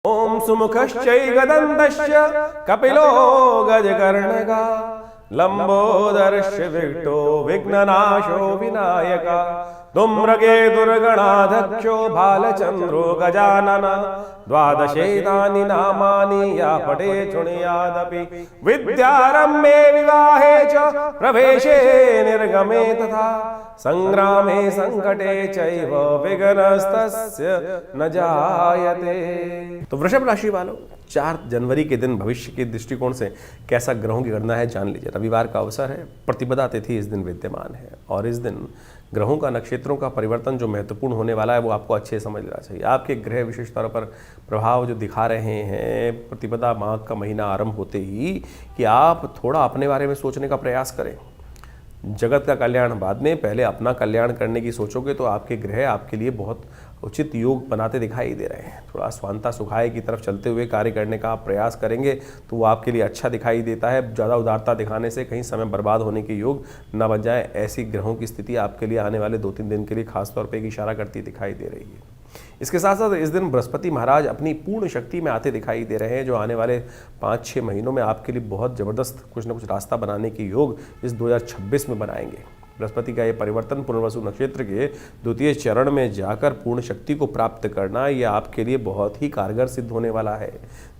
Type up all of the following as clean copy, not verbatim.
ओम सुमुखश्चैकदन्तश्च कपिलो गजकर्णका लंबोदरश्च विकटो विघ्ननाशो विनायका धूम्रकेतुर्गणाध्यक्षो भालचंद्रो गजानन द्वादशैतानि नामानि या पठे शृणुयादपि विद्यारम्भे विवाहे च प्रवेशे निर्गमे तथा संग्रामे संकटे चैव विघ्नस्तस्य न जायते। तो वृषभ राशि वालों, 4 जनवरी के दिन भविष्य के दृष्टिकोण से कैसा ग्रहों की गणना है जान लीजिए। रविवार का अवसर है, प्रतिपदा तिथि इस दिन विद्यमान है और इस दिन ग्रहों का नक्षत्रों का परिवर्तन जो महत्वपूर्ण होने वाला है वो आपको अच्छे से समझ लेना चाहिए। आपके ग्रह विशेष तौर पर प्रभाव जो दिखा रहे हैं प्रतिपदा माह का महीना आरंभ होते ही कि आप थोड़ा अपने बारे में सोचने का प्रयास करें। जगत का कल्याण बाद में, पहले अपना कल्याण करने की सोचोगे तो आपके ग्रह आपके लिए बहुत उचित योग बनाते दिखाई दे रहे हैं। थोड़ा स्वांता सुखाय की तरफ चलते हुए कार्य करने का आप प्रयास करेंगे तो वो आपके लिए अच्छा दिखाई देता है। ज़्यादा उदारता दिखाने से कहीं समय बर्बाद होने के योग न बन जाए, ऐसी ग्रहों की स्थिति आपके लिए आने वाले 2-3 दिन के लिए खासतौर पर एक इशारा करती दिखाई दे रही है। इसके साथ साथ इस दिन बृहस्पति महाराज अपनी पूर्ण शक्ति में आते दिखाई दे रहे हैं, जो आने वाले 5-6 महीनों में आपके लिए बहुत ज़बरदस्त कुछ न कुछ रास्ता बनाने के योग इस 2026 में बनाएंगे। बृहस्पति का ये परिवर्तन पुनर्वसु नक्षत्र के 2वें चरण में जाकर पूर्ण शक्ति को प्राप्त करना, ये आपके लिए बहुत ही कारगर सिद्ध होने वाला है।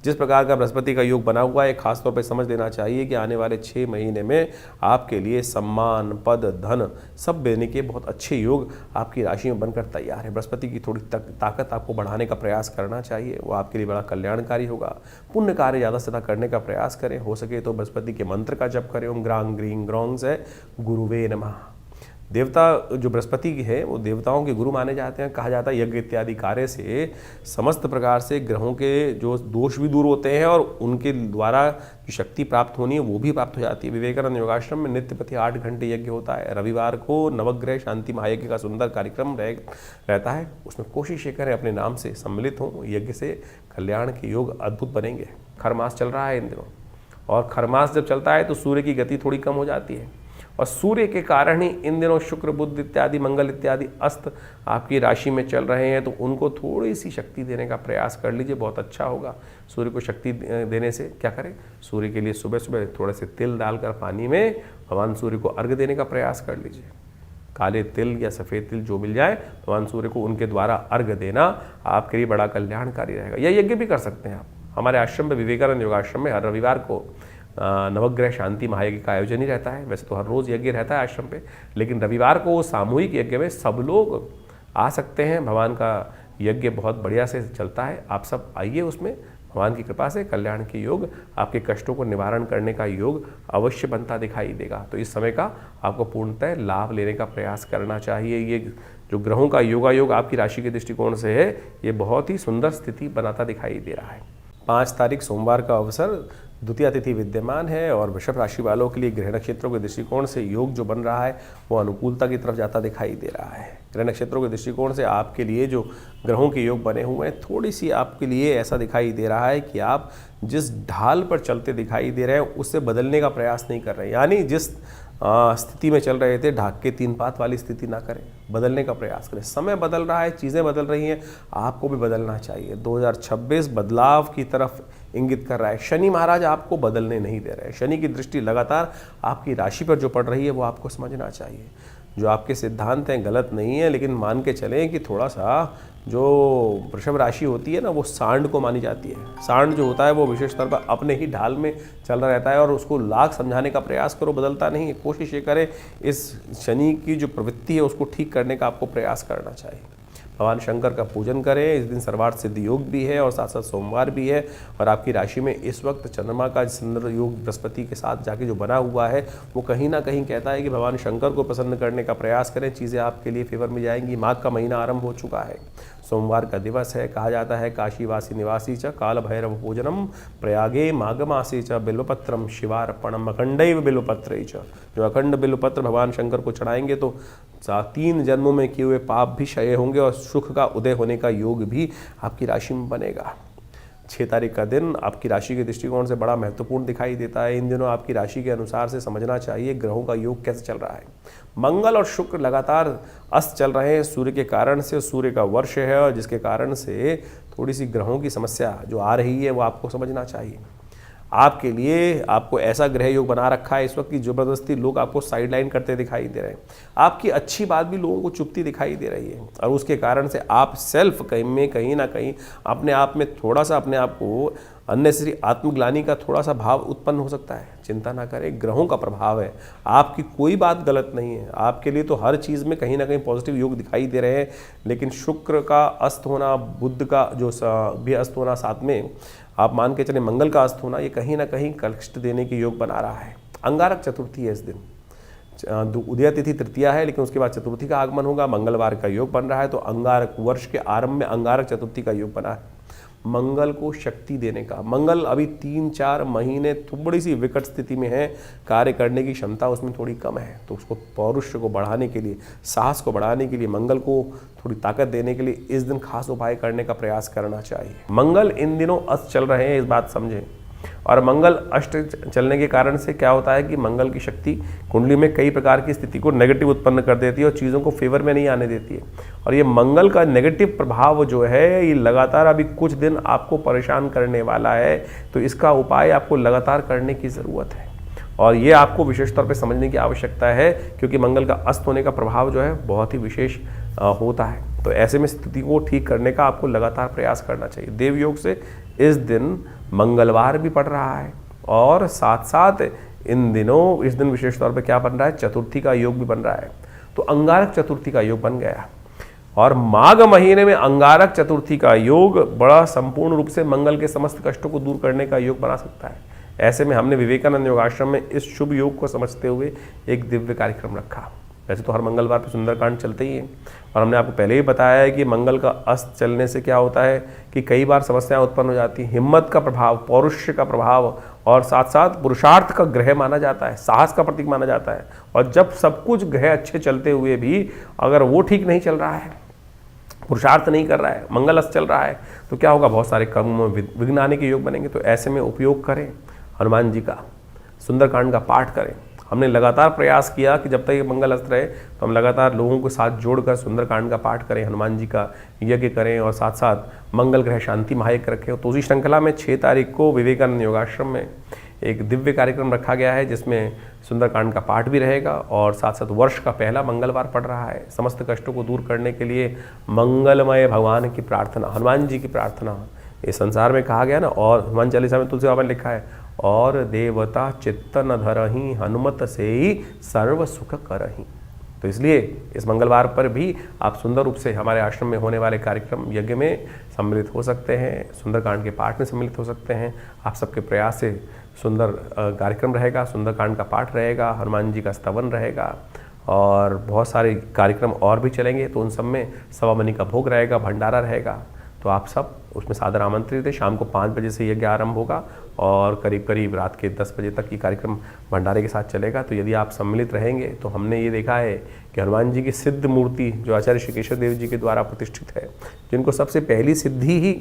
जिस प्रकार का बृहस्पति का योग बना हुआ है, खासतौर पर समझ लेना चाहिए कि आने वाले 6 महीने में आपके लिए सम्मान, पद, धन सब देने के बहुत अच्छे योग आपकी राशि में बनकर तैयार है। बृहस्पति की थोड़ी ताकत आपको बढ़ाने का प्रयास करना चाहिए, वो आपके लिए बड़ा कल्याणकारी होगा। पुण्य कार्य ज़्यादा से ज़्यादा करने का प्रयास करें, हो सके तो बृहस्पति के मंत्र का जप करें। ओम ग्रांग ग्रीं ग्रौंग से गुरुवे नमः। देवता जो बृहस्पति की है वो देवताओं के गुरु माने जाते हैं। कहा जाता है यज्ञ इत्यादि कार्य से समस्त प्रकार से ग्रहों के जो दोष भी दूर होते हैं और उनके द्वारा जो शक्ति प्राप्त होनी है वो भी प्राप्त हो जाती है। विवेकानंद योगाश्रम में नित्य प्रति 8 घंटे यज्ञ होता है। रविवार को नवग्रह शांति महायज्ञ का सुंदर कार्यक्रम रहता है, उसमें कोशिश ये करें अपने नाम से सम्मिलित हों। यज्ञ से कल्याण के योग अद्भुत बनेंगे। खरमास चल रहा है इन दिनों, और खरमास जब चलता है तो सूर्य की गति थोड़ी कम हो जाती है और सूर्य के कारण ही इन दिनों शुक्र, बुध इत्यादि, मंगल इत्यादि अस्त आपकी राशि में चल रहे हैं, तो उनको थोड़ी सी शक्ति देने का प्रयास कर लीजिए, बहुत अच्छा होगा। सूर्य को शक्ति देने से क्या करें, सूर्य के लिए सुबह सुबह थोड़े से तिल डालकर पानी में भगवान सूर्य को अर्घ्य देने का प्रयास कर लीजिए। काले तिल या सफ़ेद तिल जो मिल जाए, भगवान सूर्य को उनके द्वारा अर्घ्य देना आपके लिए बड़ा कल्याणकारी रहेगा। यह यज्ञ भी कर सकते हैं आप। हमारे आश्रम में, विवेकानंद योगाश्रम में, हर रविवार को नवग्रह शांति महायज्ञ का आयोजन ही रहता है। वैसे तो हर रोज़ यज्ञ रहता है आश्रम पे, लेकिन रविवार को सामूहिक यज्ञ में सब लोग आ सकते हैं। भगवान का यज्ञ बहुत बढ़िया से चलता है, आप सब आइए उसमें। भगवान की कृपा से कल्याण के योग, आपके कष्टों को निवारण करने का योग अवश्य बनता दिखाई देगा। तो इस समय का आपको पूर्णतः लाभ लेने का प्रयास करना चाहिए। ये जो ग्रहों का योगा योग आपकी राशि के दृष्टिकोण से है, ये बहुत ही सुंदर स्थिति बनाता दिखाई दे रहा है। 5 तारीख सोमवार का अवसर, द्वितीया तिथि विद्यमान है और वृषभ राशि वालों के लिए ग्रह नक्षत्रों के दृष्टिकोण से योग जो बन रहा है वो अनुकूलता की तरफ जाता दिखाई दे रहा है। ग्रह नक्षत्रों के दृष्टिकोण से आपके लिए जो ग्रहों के योग बने हुए हैं, थोड़ी सी आपके लिए ऐसा दिखाई दे रहा है कि आप जिस ढाल पर चलते दिखाई दे रहे हैं उससे बदलने का प्रयास नहीं कर रहे, यानी जिस स्थिति में चल रहे थे ढाक के 3 पात वाली स्थिति ना करें, बदलने का प्रयास करें। समय बदल रहा है, चीज़ें बदल रही हैं, आपको भी बदलना चाहिए। 2026 बदलाव की तरफ इंगित कर रहा है। शनि महाराज आपको बदलने नहीं दे रहे हैं। शनि की दृष्टि लगातार आपकी राशि पर जो पड़ रही है वो आपको समझना चाहिए। जो आपके सिद्धांत हैं गलत नहीं है, लेकिन मान के चलें कि थोड़ा सा जो वृषभ राशि होती है ना, वो सांड को मानी जाती है। सांड जो होता है वो विशेष तौर पर अपने ही ढाल में चल रहा रहता है और उसको लाख समझाने का प्रयास करो, बदलता नहीं है। कोशिश ये करें इस शनि की जो प्रवृत्ति है उसको ठीक करने का आपको प्रयास करना चाहिए। भगवान शंकर का पूजन करें। इस दिन सर्वार्थ सिद्ध योग भी है और साथ साथ सोमवार भी है और आपकी राशि में इस वक्त चंद्रमा का सुंदर योग बृहस्पति के साथ जाके जो बना हुआ है वो कहीं ना कहीं कहता है कि भगवान शंकर को प्रसन्न करने का प्रयास करें, चीज़ें आपके लिए फेवर में जाएंगी। माघ का महीना आरंभ हो चुका है, सोमवार का दिवस है। कहा जाता है काशीवासी निवासी च काल भैरव पूजनम प्रयागे माघमासी च बिल्वपत्रम शिवार्पणम अखंडैव बिल्वपत्र च। जो अखंड बिल्वपत्र भगवान शंकर को चढ़ाएंगे तो 3 जन्मों में किए हुए पाप भी क्षय होंगे और सुख का उदय होने का योग भी आपकी राशि में बनेगा। 6 तारीख का दिन आपकी राशि के दृष्टिकोण से बड़ा महत्वपूर्ण दिखाई देता है। इन दिनों आपकी राशि के अनुसार से समझना चाहिए ग्रहों का योग कैसे चल रहा है। मंगल और शुक्र लगातार अस्त चल रहे हैं सूर्य के कारण से। सूर्य का वर्ष है और जिसके कारण से थोड़ी सी ग्रहों की समस्या जो आ रही है वो आपको समझना चाहिए। आपके लिए आपको ऐसा ग्रह योग बना रखा है इस वक्त की ज़बरदस्ती लोग आपको साइडलाइन करते दिखाई दे रहे हैं। आपकी अच्छी बात भी लोगों को चुभती दिखाई दे रही है और उसके कारण से आप सेल्फ कहीं ना कहीं अपने आप में थोड़ा सा अपने आप को अननेसेसरी आत्मग्लानि का थोड़ा सा भाव उत्पन्न हो सकता है। चिंता ना करें, ग्रहों का प्रभाव है, आपकी कोई बात गलत नहीं है। आपके लिए तो हर चीज़ में कहीं ना कहीं पॉजिटिव योग दिखाई दे रहे हैं। लेकिन शुक्र का अस्त होना, बुध का जो भी अस्त होना, साथ में आप मान के चले मंगल का अस्त होना, ये कहीं ना कहीं कष्ट देने के योग बना रहा है। अंगारक चतुर्थी है इस दिन, उदय तिथि तृतीया है लेकिन उसके बाद चतुर्थी का आगमन होगा। मंगलवार का योग बन रहा है तो अंगारक वर्ष के आरंभ में अंगारक चतुर्थी का योग बना है। मंगल को शक्ति देने का, मंगल अभी 3-4 महीने थोड़ी सी विकट स्थिति में है, कार्य करने की क्षमता उसमें थोड़ी कम है। तो उसको पौरुष को बढ़ाने के लिए, साहस को बढ़ाने के लिए, मंगल को थोड़ी ताकत देने के लिए इस दिन खास उपाय करने का प्रयास करना चाहिए। मंगल इन दिनों अस्त चल रहे हैं, इस बात समझें। और मंगल अष्ट चलने के कारण से क्या होता है कि मंगल की शक्ति कुंडली में कई प्रकार की स्थिति को नेगेटिव उत्पन्न कर देती है और चीज़ों को फेवर में नहीं आने देती है। और ये मंगल का नेगेटिव प्रभाव जो है ये लगातार अभी कुछ दिन आपको परेशान करने वाला है। तो इसका उपाय आपको लगातार करने की ज़रूरत है और ये आपको विशेष तौर पे समझने की आवश्यकता है क्योंकि मंगल का अस्त होने का प्रभाव जो है बहुत ही विशेष होता है। तो ऐसे में स्थिति को ठीक करने का आपको लगातार प्रयास करना चाहिए। देव योग से इस दिन मंगलवार भी पड़ रहा है और साथ साथ इन दिनों इस दिन विशेष तौर पे क्या बन रहा है, चतुर्थी का योग भी बन रहा है। तो अंगारक चतुर्थी का योग बन गया और माघ महीने में अंगारक चतुर्थी का योग बड़ा संपूर्ण रूप से मंगल के समस्त कष्टों को दूर करने का योग बना सकता है। ऐसे में हमने विवेकानंद योगाश्रम में इस शुभ योग को समझते हुए एक दिव्य कार्यक्रम रखा। वैसे तो हर मंगलवार पे सुंदरकांड चलते ही हैं और हमने आपको पहले ही बताया है कि मंगल का अस्त चलने से क्या होता है कि कई बार समस्याएं उत्पन्न हो जाती हैं। हिम्मत का प्रभाव, पौरुष का प्रभाव और साथ साथ पुरुषार्थ का ग्रह माना जाता है, साहस का प्रतीक माना जाता है। और जब सब कुछ ग्रह अच्छे चलते हुए भी अगर वो ठीक नहीं चल रहा है, पुरुषार्थ नहीं कर रहा है, मंगल अस्त चल रहा है, तो क्या होगा, बहुत सारे कर्मों में विघ्न आने के योग बनेंगे। तो ऐसे में उपयोग करें हनुमान जी का, सुंदरकांड का पाठ करें। हमने लगातार प्रयास किया कि जब तक ये मंगल अस्त रहे तो हम लगातार लोगों के साथ जोड़कर सुंदरकांड का पाठ करें, हनुमान जी का यज्ञ करें और साथ साथ मंगल ग्रह शांति महायज्ञ रखें। तो उसी श्रृंखला में 6 तारीख को विवेकानंद योगाश्रम में एक दिव्य कार्यक्रम रखा गया है जिसमें सुंदरकांड का पाठ भी रहेगा और साथ साथ वर्ष का पहला मंगलवार पड़ रहा है। समस्त कष्टों को दूर करने के लिए मंगलमय भगवान की प्रार्थना, हनुमान जी की प्रार्थना इस संसार में कहा गया ना। और हनुमान चालीसा में तुलसी बाबा ने लिखा है, और देवता चित्त न धरहि हनुमत से ही सर्व सुख करहि। तो इसलिए इस मंगलवार पर भी आप सुंदर रूप से हमारे आश्रम में होने वाले कार्यक्रम यज्ञ में सम्मिलित हो सकते हैं, सुंदरकांड के पाठ में सम्मिलित हो सकते हैं। आप सबके प्रयास से सुंदर कार्यक्रम रहेगा, सुंदरकांड का पाठ रहेगा, हनुमान जी का स्तवन रहेगा और बहुत सारे कार्यक्रम और भी चलेंगे। तो उन सब में सवामनी का भोग रहेगा, भंडारा रहेगा। तो आप सब उसमें सादर आमंत्रित है। शाम को 5 बजे से यज्ञ आरंभ होगा और करीब करीब रात के 10 बजे तक ये कार्यक्रम भंडारे के साथ चलेगा। तो यदि आप सम्मिलित रहेंगे तो हमने ये देखा है कि हनुमान जी की सिद्ध मूर्ति जो आचार्य श्री केशव देव जी के द्वारा प्रतिष्ठित है, जिनको सबसे पहली सिद्धि ही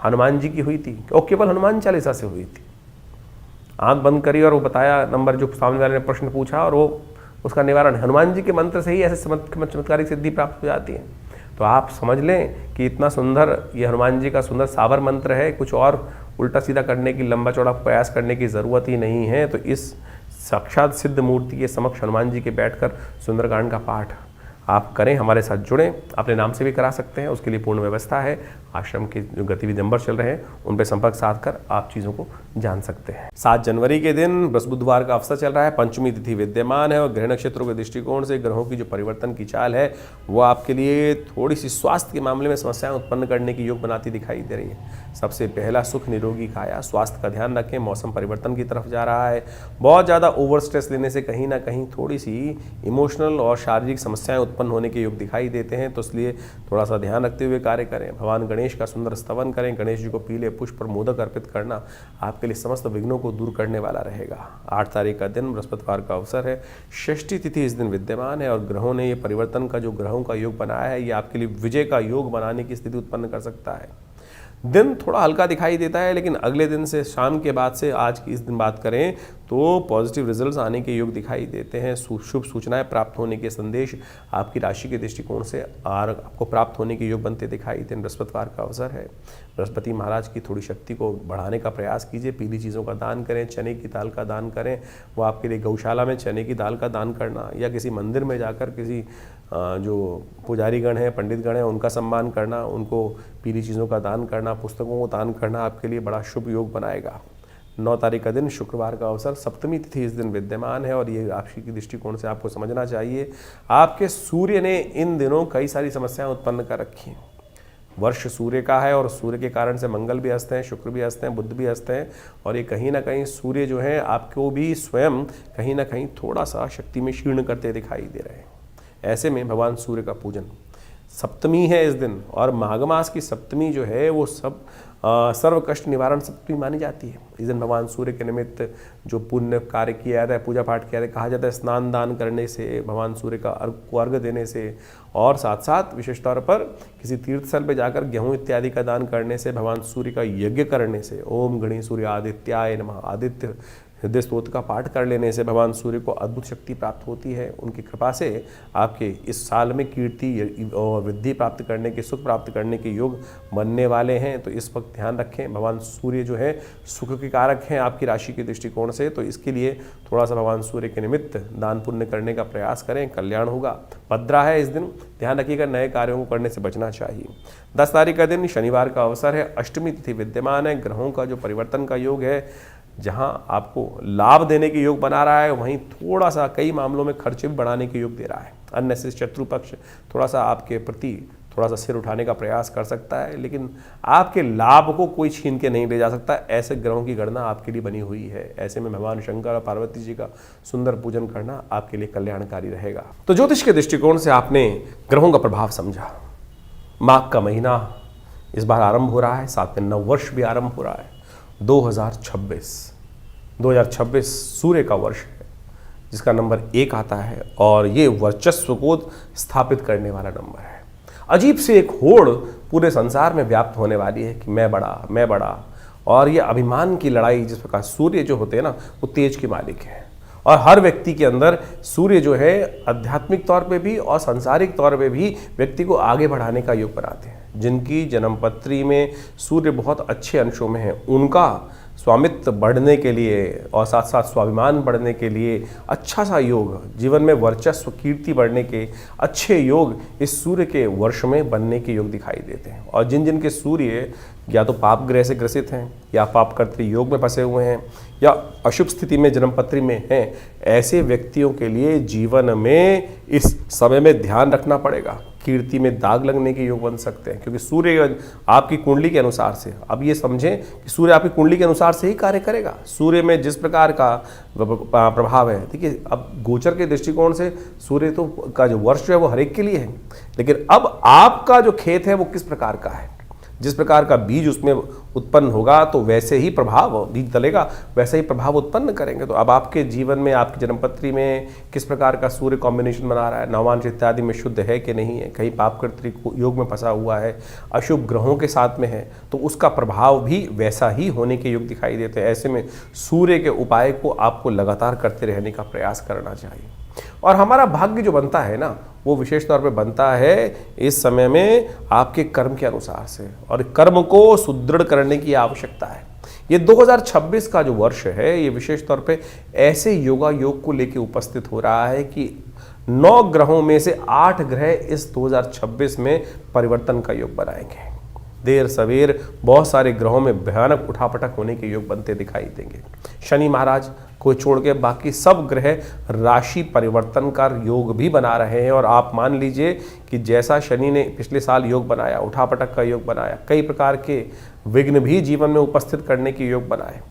हनुमान जी की हुई थी और केवल हनुमान चालीसा से हुई थी। आंख बंद करी और वो बताया नंबर जो सामने वाले ने प्रश्न पूछा और वो उसका निवारण हनुमान जी के मंत्र से ही ऐसे चमत्कारिक सिद्धि प्राप्त हो जाती है। तो आप समझ लें कि इतना सुंदर ये हनुमान जी का सुंदर सावर मंत्र है, कुछ और उल्टा सीधा करने की, लंबा चौड़ा प्रयास करने की ज़रूरत ही नहीं है। तो इस साक्षात सिद्ध मूर्ति के समक्ष हनुमान जी के बैठकर सुंदरकांड का पाठ आप करें, हमारे साथ जुड़ें। अपने नाम से भी करा सकते हैं, उसके लिए पूर्ण व्यवस्था है। आश्रम के जो गतिविधि नंबर चल रहे हैं उन पर संपर्क साध कर आप चीज़ों को जान सकते हैं। 7 जनवरी के दिन बृहस्पतिवार का अवसर चल रहा है, पंचमी तिथि विद्यमान है और ग्रह नक्षत्रों के दृष्टिकोण से ग्रहों की जो परिवर्तन की चाल है वो आपके लिए थोड़ी सी स्वास्थ्य के मामले में समस्याएं उत्पन्न करने की योग बनाती दिखाई दे रही है। सबसे पहला सुख निरोगी काया, स्वास्थ्य का ध्यान रखें। मौसम परिवर्तन की तरफ जा रहा है, बहुत ज़्यादा ओवर स्ट्रेस लेने से कहीं ना कहीं थोड़ी सी इमोशनल और शारीरिक समस्याएं उत्पन्न होने के योग दिखाई देते हैं। तो इसलिए थोड़ा सा ध्यान रखते हुए कार्य करें। भगवान गणेश का सुंदर स्तवन करें। गणेश जी को पीले पुष्प और मोदक अर्पित करना आपके लिए समस्त विघ्नों को दूर करने वाला रहेगा। 8 तारीख का दिन बृहस्पतिवार का अवसर है, षष्ठी तिथि इस दिन विद्यमान है और ग्रहों ने ये परिवर्तन का जो ग्रहों का योग बनाया है ये आपके लिए विजय का योग बनाने की स्थिति उत्पन्न कर सकता है। दिन थोड़ा हल्का दिखाई देता है, लेकिन अगले दिन से शाम के बाद से आज की इस दिन बात करें तो पॉजिटिव रिजल्ट्स आने के योग दिखाई देते हैं। शुभ सूचनाएं प्राप्त होने के संदेश आपकी राशि के दृष्टिकोण से आपको प्राप्त होने के योग बनते दिखाई देते हैं। बृहस्पतिवार का अवसर है, बृहस्पति महाराज की थोड़ी शक्ति को बढ़ाने का प्रयास कीजिए। पीली चीज़ों का दान करें, चने की दाल का दान करें। वो आपके लिए गौशाला में चने की दाल का दान करना या किसी मंदिर में जाकर किसी जो पुजारी गण हैं, पंडित गण हैं, उनका सम्मान करना, उनको पीली चीज़ों का दान करना, पुस्तकों को दान करना आपके लिए बड़ा शुभ योग बनाएगा। 9 तारीख का दिन शुक्रवार का अवसर, सप्तमी तिथि इस दिन विद्यमान है और ये राशि की दृष्टिकोण से आपको समझना चाहिए। आपके सूर्य ने इन दिनों कई सारी समस्याएं उत्पन्न कर रखी हैं। वर्ष सूर्य का है और सूर्य के कारण से मंगल भी अस्त हैं, शुक्र भी अस्त हैं, बुध भी अस्त हैं और ये कहीं ना कहीं सूर्य जो है आपको भी स्वयं कहीं ना कहीं थोड़ा सा शक्ति में क्षीण करते दिखाई दे रहे हैं। ऐसे में भगवान सूर्य का पूजन, सप्तमी है इस दिन और माघ मास की सप्तमी जो है वो सब सर्व कष्ट निवारण सप्तमी मानी जाती है। इस दिन भगवान सूर्य के निमित्त जो पुण्य कार्य किया जाता है, पूजा पाठ किया जाता है, कहा जाता है स्नान दान करने से, भगवान सूर्य का अर्घ देने से और साथ साथ विशेष तौर पर किसी तीर्थ स्थल पर जाकर गेहूं इत्यादि का दान करने से, भगवान सूर्य का यज्ञ करने से, ओम गणेश सूर्य आदित्याय नमः, आदित्य हृदय स्तोत्र का पाठ कर लेने से भगवान सूर्य को अद्भुत शक्ति प्राप्त होती है। उनकी कृपा से आपके इस साल में कीर्ति और वृद्धि प्राप्त करने के, सुख प्राप्त करने के योग बनने वाले हैं। तो इस वक्त ध्यान रखें, भगवान सूर्य जो है सुख के कारक हैं आपकी राशि के दृष्टिकोण से, तो इसके लिए थोड़ा सा भगवान सूर्य के निमित्त दान पुण्य करने का प्रयास करें, कल्याण होगा। भद्रा है इस दिन, ध्यान रखिएगा नए कार्यों को करने से बचना चाहिए। 10 तारीख का दिन शनिवार का अवसर है, अष्टमी तिथि विद्यमान है। ग्रहों का जो परिवर्तन का योग है, जहां आपको लाभ देने के योग बना रहा है, वहीं थोड़ा सा कई मामलों में खर्चे भी बढ़ाने के योग दे रहा है। अन्य से शत्रु पक्ष थोड़ा सा आपके प्रति थोड़ा सा सिर उठाने का प्रयास कर सकता है, लेकिन आपके लाभ को कोई छीन के नहीं ले जा सकता। ऐसे ग्रहों की गणना आपके लिए बनी हुई है। ऐसे में भगवान शंकर और पार्वती जी का सुंदर पूजन करना आपके लिए कल्याणकारी रहेगा। तो ज्योतिष के दृष्टिकोण से आपने ग्रहों का प्रभाव समझा। माघ का महीना इस बार आरंभ हो रहा है, साथ में नव वर्ष भी आरंभ हो रहा है। 2026 सूर्य का वर्ष है, जिसका नंबर 1 आता है और ये वर्चस्व को स्थापित करने वाला नंबर है। अजीब से एक होड़ पूरे संसार में व्याप्त होने वाली है कि मैं बड़ा, और ये अभिमान की लड़ाई, जिस प्रकार सूर्य जो होते हैं ना वो तेज के मालिक हैं और हर व्यक्ति के अंदर सूर्य जो है आध्यात्मिक तौर पे भी और सांसारिक तौर पे भी व्यक्ति को आगे बढ़ाने का योग बनाते हैं। जिनकी जन्मपत्री में सूर्य बहुत अच्छे अंशों में है, उनका स्वामित्व बढ़ने के लिए और साथ साथ स्वाभिमान बढ़ने के लिए अच्छा सा योग, जीवन में वर्चस्व कीर्ति बढ़ने के अच्छे योग इस सूर्य के वर्ष में बनने के योग दिखाई देते हैं। और जिन जिन के सूर्य या तो पाप ग्रह से ग्रसित हैं या पाप कर्तृ योग में फंसे हुए हैं या अशुभ स्थिति में जन्मपत्री में हैं, ऐसे व्यक्तियों के लिए जीवन में इस समय में ध्यान रखना पड़ेगा। कीर्ति में दाग लगने के योग बन सकते हैं, क्योंकि सूर्य आपकी कुंडली के अनुसार से, अब ये समझें कि सूर्य आपकी कुंडली के अनुसार से ही कार्य करेगा। सूर्य में जिस प्रकार का प्रभाव है, देखिए अब गोचर के दृष्टिकोण से सूर्य तो का जो वर्ष है वो हर एक के लिए है, लेकिन अब आपका जो खेत है वो किस प्रकार का है, जिस प्रकार का बीज उसमें उत्पन्न होगा तो वैसे ही प्रभाव, बीज डलेगा वैसे ही प्रभाव उत्पन्न करेंगे। तो अब आपके जीवन में, आपकी जन्मपत्री में किस प्रकार का सूर्य कॉम्बिनेशन बना रहा है, नवांश इत्यादि में शुद्ध है कि नहीं है, कहीं पाप कर्तृ योग में फंसा हुआ है, अशुभ ग्रहों के साथ में है, तो उसका प्रभाव भी वैसा ही होने के योग दिखाई देते हैं। ऐसे में सूर्य के उपाय को आपको लगातार करते रहने का प्रयास करना चाहिए। और हमारा भाग्य जो बनता है ना, वो विशेष तौर पे बनता है इस समय में आपके कर्म के अनुसार से, और कर्म को सुदृढ़ करने की आवश्यकता है। ये 2026 का जो वर्ष है, ये विशेष तौर पे ऐसे योगा योग को लेके उपस्थित हो रहा है कि 9 ग्रहों में से 8 ग्रह इस 2026 में परिवर्तन का योग बनाएंगे। देर सवेर बहुत सारे ग्रहों में भयानक उठापटक होने के योग बनते दिखाई देंगे। शनि महाराज को छोड़ के बाकी सब ग्रह राशि परिवर्तन का योग भी बना रहे हैं, और आप मान लीजिए कि जैसा शनि ने पिछले साल योग बनाया, उठापटक का योग बनाया, कई प्रकार के विघ्न भी जीवन में उपस्थित करने के योग बनाए,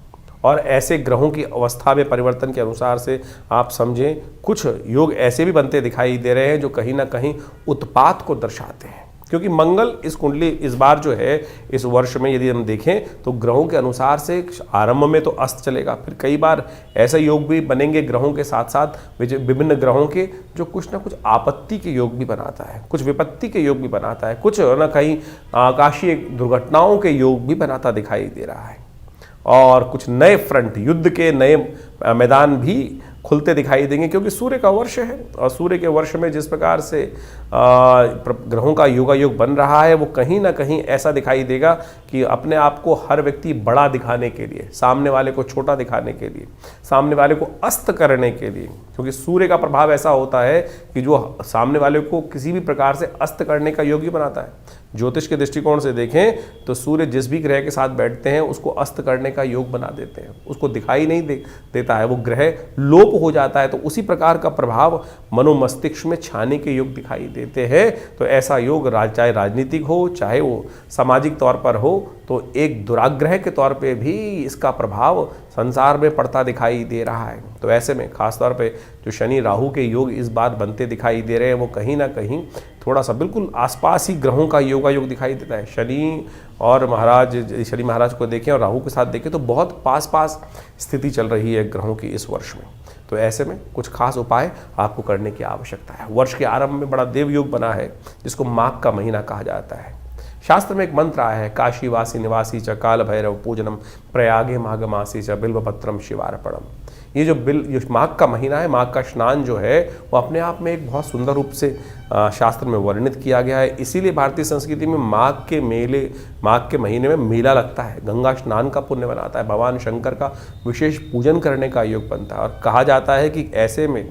और ऐसे ग्रहों की अवस्था में परिवर्तन के अनुसार से आप समझें कुछ योग ऐसे भी बनते दिखाई दे रहे हैं जो कहीं ना कहीं उत्पात को दर्शाते हैं। क्योंकि मंगल इस कुंडली इस बार जो है इस वर्ष में यदि हम देखें तो ग्रहों के अनुसार से आरंभ में तो अस्त चलेगा, फिर कई बार ऐसे योग भी बनेंगे ग्रहों के साथ साथ विभिन्न ग्रहों के जो कुछ ना कुछ आपत्ति के योग भी बनाता है, कुछ विपत्ति के योग भी बनाता है, कुछ ना कहीं आकाशीय दुर्घटनाओं के योग भी बनाता दिखाई दे रहा है, और कुछ नए फ्रंट युद्ध के नए मैदान भी खुलते दिखाई देंगे, क्योंकि सूर्य का वर्ष है और सूर्य के वर्ष में जिस प्रकार से ग्रहों का योगायोग बन रहा है वो कहीं ना कहीं ऐसा दिखाई देगा कि अपने आप को हर व्यक्ति बड़ा दिखाने के लिए, सामने वाले को छोटा दिखाने के लिए, सामने वाले को अस्त करने के लिए, क्योंकि सूर्य का प्रभाव ऐसा होता है कि जो सामने वाले को किसी भी प्रकार से अस्त करने का योग बनाता है। ज्योतिष के दृष्टिकोण से देखें तो सूर्य जिस भी ग्रह के साथ बैठते हैं उसको अस्त करने का योग बना देते हैं, उसको दिखाई नहीं देता है, वो ग्रह लोप हो जाता है। तो उसी प्रकार का प्रभाव मनोमस्तिष्क में छाने के योग दिखाई देते हैं। तो ऐसा योग चाहे राजनीतिक हो चाहे वो सामाजिक तौर पर हो, तो एक दुराग्रह के तौर पे भी इसका प्रभाव संसार में पड़ता दिखाई दे रहा है। तो ऐसे में खासतौर पे जो शनि राहु के योग इस बार बनते दिखाई दे रहे हैं वो कहीं ना कहीं थोड़ा सा बिल्कुल आसपास ही ग्रहों का योगायोग दिखाई देता है। शनि महाराज को देखें और राहु के साथ देखें तो बहुत पास स्थिति चल रही है ग्रहों की इस वर्ष में। तो ऐसे में कुछ खास उपाय आपको करने की आवश्यकता है। वर्ष के आरंभ में बड़ा देव योग बना है जिसको माघ का महीना कहा जाता है। शास्त्र में एक मंत्र आया है, काशीवासी निवासी च काल भैरव पूजनम प्रयागे माघ मासी च बिल्वपत्रम शिवार्पणम। ये जो माघ का महीना है, माघ का स्नान जो है वो अपने आप में एक बहुत सुंदर रूप से शास्त्र में वर्णित किया गया है। इसीलिए भारतीय संस्कृति में माघ के महीने में मेला लगता है, गंगा स्नान का पुण्य बनाता है, भगवान शंकर का विशेष पूजन करने का योग बनता है। और कहा जाता है कि ऐसे में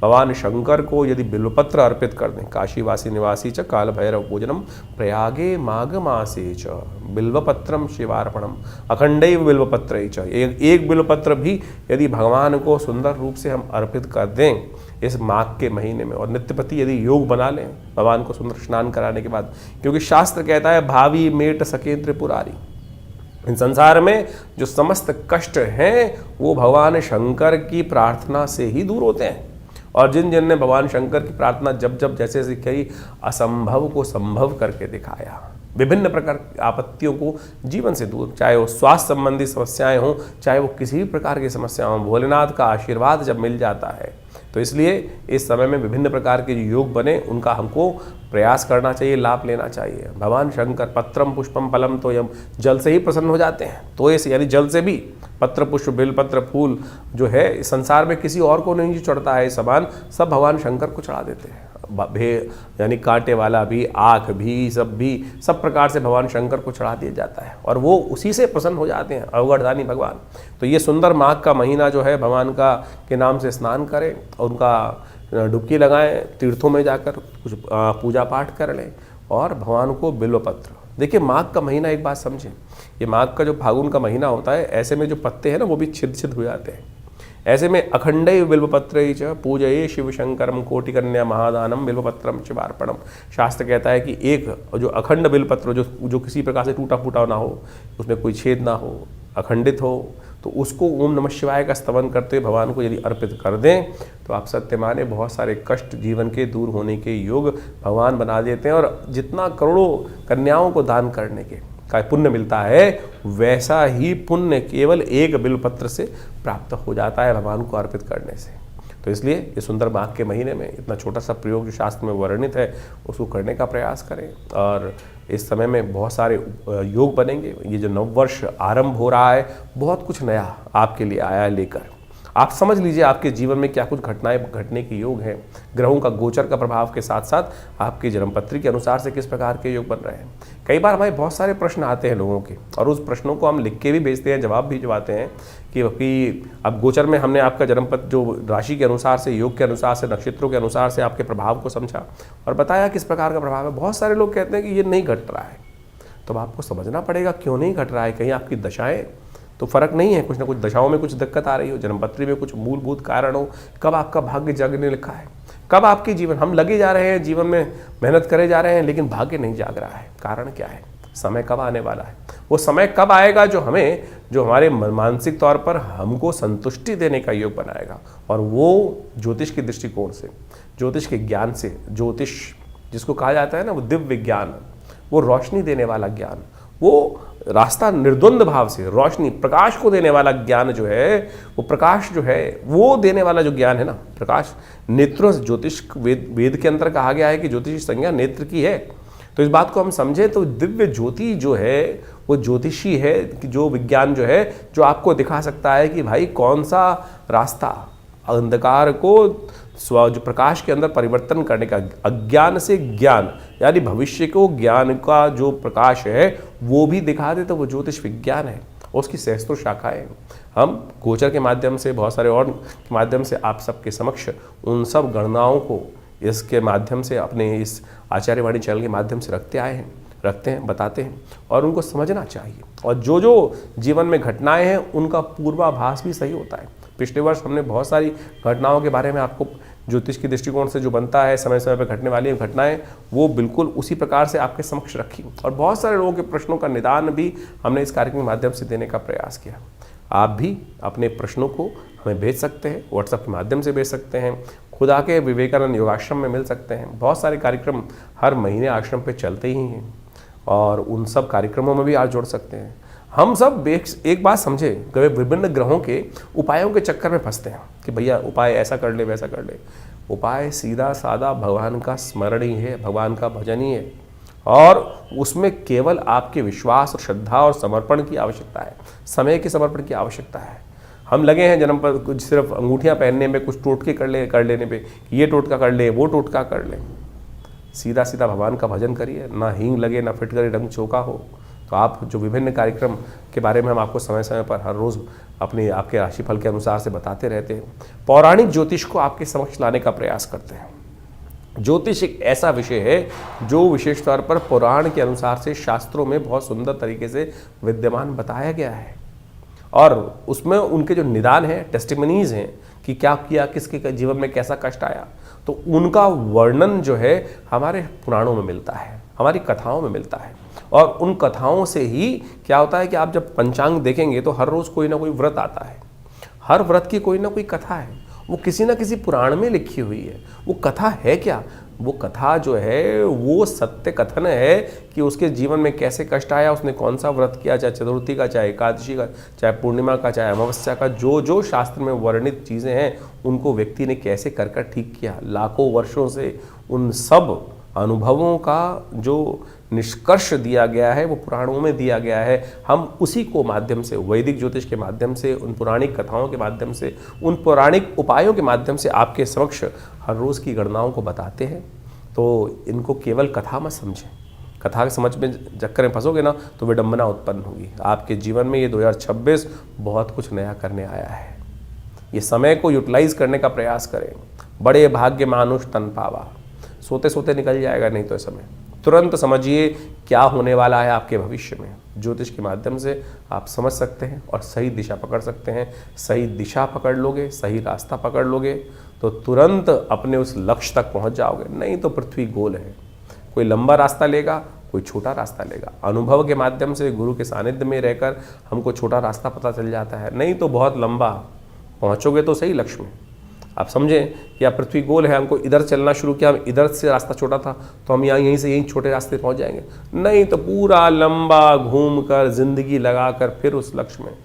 भगवान शंकर को यदि बिल्वपत्र अर्पित कर दें, काशीवासी निवासी च काल भैरव पूजनम प्रयागे माघ मासे च बिल्वपत्रम शिवार्पणम अखंडैव बिल्वपत्र च, एक बिल्वपत्र भी यदि भगवान को सुंदर रूप से हम अर्पित कर दें इस माघ के महीने में, और नित्यपति यदि योग बना लें भगवान को सुंदर स्नान कराने के बाद, क्योंकि शास्त्र कहता है भावी मेट सके त्रिपुरारी, इन संसार में जो समस्त कष्ट हैं वो भगवान शंकर की प्रार्थना से ही दूर होते हैं। और जिन ने भगवान शंकर की प्रार्थना जब जैसे कई असंभव को संभव करके दिखाया, विभिन्न प्रकार की आपत्तियों को जीवन से दूर, चाहे वो स्वास्थ्य संबंधी समस्याएं हों चाहे वो किसी भी प्रकार की समस्या हो, भोलेनाथ का आशीर्वाद जब मिल जाता है तो इसलिए इस समय में विभिन्न प्रकार के जो योग बने उनका हमको प्रयास करना चाहिए, लाभ लेना चाहिए। भगवान शंकर पत्रम पुष्पम फलम तो यम, जल से ही प्रसन्न हो जाते हैं। तो ऐसे यानी जल से भी पत्र पुष्प बेलपत्र फूल जो है संसार में किसी और को नहीं चढ़ता है, सामान सब भगवान शंकर को चढ़ा देते हैं। यानी कांटे वाला भी, आँख भी, सब प्रकार से भगवान शंकर को चढ़ा दिया जाता है और वो उसी से प्रसन्न हो जाते हैं, अवगढ़दानी भगवान। तो ये सुंदर माघ का महीना जो है भगवान का के नाम से स्नान करें और उनका डुबकी लगाएं, तीर्थों में जाकर कुछ पूजा पाठ कर लें और भगवान को बिल्वपत्र। देखिए माघ का महीना एक बात समझें, ये माघ का जो फागुन का महीना होता है ऐसे में जो पत्ते हैं ना वो भी छिद हो जाते हैं। ऐसे में अखंडैव बिल्वपत्र च पूजये शिव शंकरम कोटिकन्या महादानम बिल्वपत्रम शिवार्पणम। शास्त्र कहता है कि एक जो अखंड बिल्वपत्र जो किसी प्रकार से टूटा फूटा ना हो, उसमें कोई छेद ना हो, अखंडित हो, तो उसको ओम नमः शिवाय का स्तवन करते हुए भगवान को यदि अर्पित कर दें तो आप सत्य माने बहुत सारे कष्ट जीवन के दूर होने के योग भगवान बना देते हैं। और जितना करोड़ों कन्याओं को दान करने के का पुण्य मिलता है वैसा ही पुण्य केवल एक बिल्वपत्र से प्राप्त हो जाता है भगवान को अर्पित करने से। तो इसलिए ये सुंदर माघ के महीने में इतना छोटा सा प्रयोग जो शास्त्र में वर्णित है उसको करने का प्रयास करें। और इस समय में बहुत सारे योग बनेंगे। ये जो नववर्ष आरंभ हो रहा है बहुत कुछ नया आपके लिए आया है लेकर। आप समझ लीजिए आपके जीवन में क्या कुछ घटनाएं घटने के योग हैं। ग्रहों का गोचर का प्रभाव के साथ साथ आपकी जन्मपत्री के अनुसार से किस प्रकार के योग बन रहे हैं। कई बार हमारे बहुत सारे प्रश्न आते हैं लोगों के और उस प्रश्नों को हम लिख के भी भेजते हैं, जवाब भी भिजवाते हैं कि अब गोचर में हमने आपका जन्मपत्र जो राशि के अनुसार से, योग के अनुसार से, नक्षत्रों के अनुसार से आपके प्रभाव को समझा और बताया किस प्रकार का प्रभाव है। बहुत सारे लोग कहते हैं कि ये नहीं घट रहा है, तो आपको समझना पड़ेगा क्यों नहीं घट रहा है। कहीं आपकी दशाएं तो फर्क नहीं है, कुछ ना कुछ दशाओं में कुछ दिक्कत आ रही हो, जन्मपत्री में कुछ मूलभूत कारण हो, कब आपका भाग्य जगने लिखा है, कब आपके जीवन हम लगे जा रहे हैं, जीवन में मेहनत करे जा रहे हैं लेकिन भाग्य नहीं जाग रहा है। कारण क्या है, समय कब आने वाला है, वो समय कब आएगा जो हमारे मानसिक तौर पर हमको संतुष्टि देने का योग बनाएगा। और वो ज्योतिष के दृष्टिकोण से, ज्योतिष के ज्ञान से, ज्योतिष जिसको कहा जाता है ना वो दिव्य ज्ञान, वो रोशनी देने वाला ज्ञान, वो रास्ता निर्द्वंद भाव से रोशनी प्रकाश को देने वाला ज्ञान जो है, वो प्रकाश जो है वो देने वाला जो ज्ञान है ना, प्रकाश नेत्रों से ज्योतिष वेद के अंदर कहा गया है कि ज्योतिष संज्ञा नेत्र की है। तो इस बात को हम समझें तो दिव्य ज्योति जो है वो ज्योतिषी है कि जो विज्ञान जो है जो आपको दिखा सकता है कि भाई कौन सा रास्ता अंधकार को जो प्रकाश के अंदर परिवर्तन करने का, अज्ञान से ज्ञान यानी भविष्य को ज्ञान का जो प्रकाश है वो भी दिखा दे तो वो ज्योतिष विज्ञान है। उसकी सहस्त्रों शाखाएं हम गोचर के माध्यम से, बहुत सारे और के माध्यम से आप सबके समक्ष उन सब गणनाओं को इसके माध्यम से अपने इस आचार्यवाणी चैनल के माध्यम से रखते हैं, बताते हैं और उनको समझना चाहिए। और जो जो जीवन में घटनाएं हैं उनका पूर्वाभास भी सही होता है। पिछले वर्ष हमने बहुत सारी घटनाओं के बारे में आपको ज्योतिष की दृष्टिकोण से जो बनता है समय समय पर घटने वाली घटनाएं वो बिल्कुल उसी प्रकार से आपके समक्ष रखी और बहुत सारे लोगों के प्रश्नों का निदान भी हमने इस कार्यक्रम के माध्यम से देने का प्रयास किया। आप भी अपने प्रश्नों को हमें भेज सकते हैं, व्हाट्सएप के माध्यम से भेज सकते हैं, खुद आके विवेकानंद योगाश्रम में मिल सकते हैं। बहुत सारे कार्यक्रम हर महीने आश्रम पे चलते ही हैं और उन सब कार्यक्रमों में भी आप जुड़ सकते हैं। हम सब एक बात समझे, कभी विभिन्न ग्रहों के उपायों के चक्कर में फंसते हैं कि भैया उपाय ऐसा कर ले वैसा कर ले। उपाय सीधा साधा भगवान का स्मरण ही है, भगवान का भजन ही है और उसमें केवल आपके विश्वास और श्रद्धा और समर्पण की आवश्यकता है, समय के समर्पण की आवश्यकता है। हम लगे हैं जन्म पर कुछ सिर्फ अंगूठियां पहनने में, कुछ टोटके कर लेने पे, ये टोटका कर ले वो टोटका कर ले। सीधा सीधा भगवान का भजन करिए, ना हींग लगे ना फिटकरी रंग चोका हो। तो आप जो विभिन्न कार्यक्रम के बारे में हम आपको समय समय पर हर रोज़ आपके राशिफल के अनुसार से बताते रहते हैं, पौराणिक ज्योतिष को आपके समक्ष लाने का प्रयास करते हैं। ज्योतिष एक ऐसा विषय है जो विशेष तौर पर पुराण के अनुसार से शास्त्रों में बहुत सुंदर तरीके से विद्यमान बताया गया है और उसमें उनके जो निदान हैं, टेस्टिमनीज हैं कि क्या किया, किसके जीवन में कैसा कष्ट आया, तो उनका वर्णन जो है हमारे पुराणों में मिलता है, हमारी कथाओं में मिलता है। और उन कथाओं से ही क्या होता है कि आप जब पंचांग देखेंगे तो हर रोज़ कोई ना कोई व्रत आता है, हर व्रत की कोई ना कोई कथा है, वो किसी ना किसी पुराण में लिखी हुई है। वो कथा है क्या? वो कथा जो है वो सत्य कथन है कि उसके जीवन में कैसे कष्ट आया, उसने कौन सा व्रत किया, चाहे चतुर्थी का, चाहे एकादशी का, चाहे पूर्णिमा का, चाहे अमावस्या का, जो जो शास्त्र में वर्णित चीज़ें हैं उनको व्यक्ति ने कैसे कर ठीक किया। लाखों वर्षों से उन सब अनुभवों का जो निष्कर्ष दिया गया है वो पुराणों में दिया गया है। हम उसी को माध्यम से, वैदिक ज्योतिष के माध्यम से, उन पौराणिक कथाओं के माध्यम से, उन पौराणिक उपायों के माध्यम से आपके समक्ष हर रोज़ की गणनाओं को बताते हैं। तो इनको केवल कथा मत समझें, कथा के समझ में चक्कर में फंसोगे ना तो विडंबना उत्पन्न होगी आपके जीवन में। ये 2026 बहुत कुछ नया करने आया है। ये समय को यूटिलाइज करने का प्रयास करें। बड़े भाग्य मानुष तन पावा, सोते सोते निकल जाएगा नहीं तो समय। तुरंत समझिए क्या होने वाला है आपके भविष्य में। ज्योतिष के माध्यम से आप समझ सकते हैं और सही दिशा पकड़ सकते हैं। सही दिशा पकड़ लोगे, सही रास्ता पकड़ लोगे तो तुरंत अपने उस लक्ष्य तक पहुंच जाओगे। नहीं तो पृथ्वी गोल है, कोई लंबा रास्ता लेगा, कोई छोटा रास्ता लेगा। अनुभव के माध्यम से गुरु के सानिध्य में रहकर हमको छोटा रास्ता पता चल जाता है, नहीं तो बहुत लंबा पहुंचोगे तो सही लक्ष्य में। आप समझें कि आप पृथ्वी गोल है, हमको इधर चलना शुरू किया, हम इधर से रास्ता छोटा था तो हम यहीं से यहीं छोटे रास्ते पहुंच जाएंगे। नहीं तो पूरा लंबा घूमकर जिंदगी लगाकर फिर उस लक्ष्य में,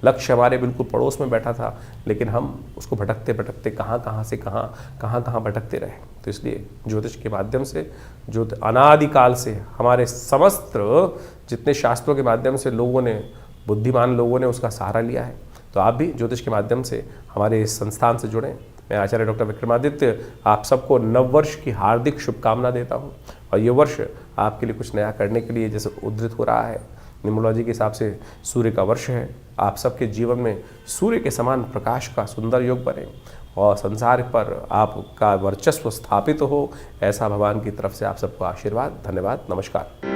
लक्ष्य हमारे बिल्कुल पड़ोस में बैठा था लेकिन हम उसको भटकते भटकते कहाँ से कहाँ भटकते रहे। तो इसलिए ज्योतिष के माध्यम से, जो अनादिकाल से हमारे समस्त जितने शास्त्रों के माध्यम से लोगों ने, बुद्धिमान लोगों ने उसका सहारा लिया है, तो आप भी ज्योतिष के माध्यम से हमारे इस संस्थान से जुड़ें। मैं आचार्य डॉक्टर विक्रमादित्य आप सबको नववर्ष की हार्दिक शुभकामना देता हूं और ये वर्ष आपके लिए कुछ नया करने के लिए जैसे उद्धृत हो रहा है, न्यूमरोलॉजी के हिसाब से सूर्य का वर्ष है। आप सबके जीवन में सूर्य के समान प्रकाश का सुंदर योग बने और संसार पर आपका वर्चस्व स्थापित हो, ऐसा भगवान की तरफ से आप सबको आशीर्वाद। धन्यवाद, नमस्कार।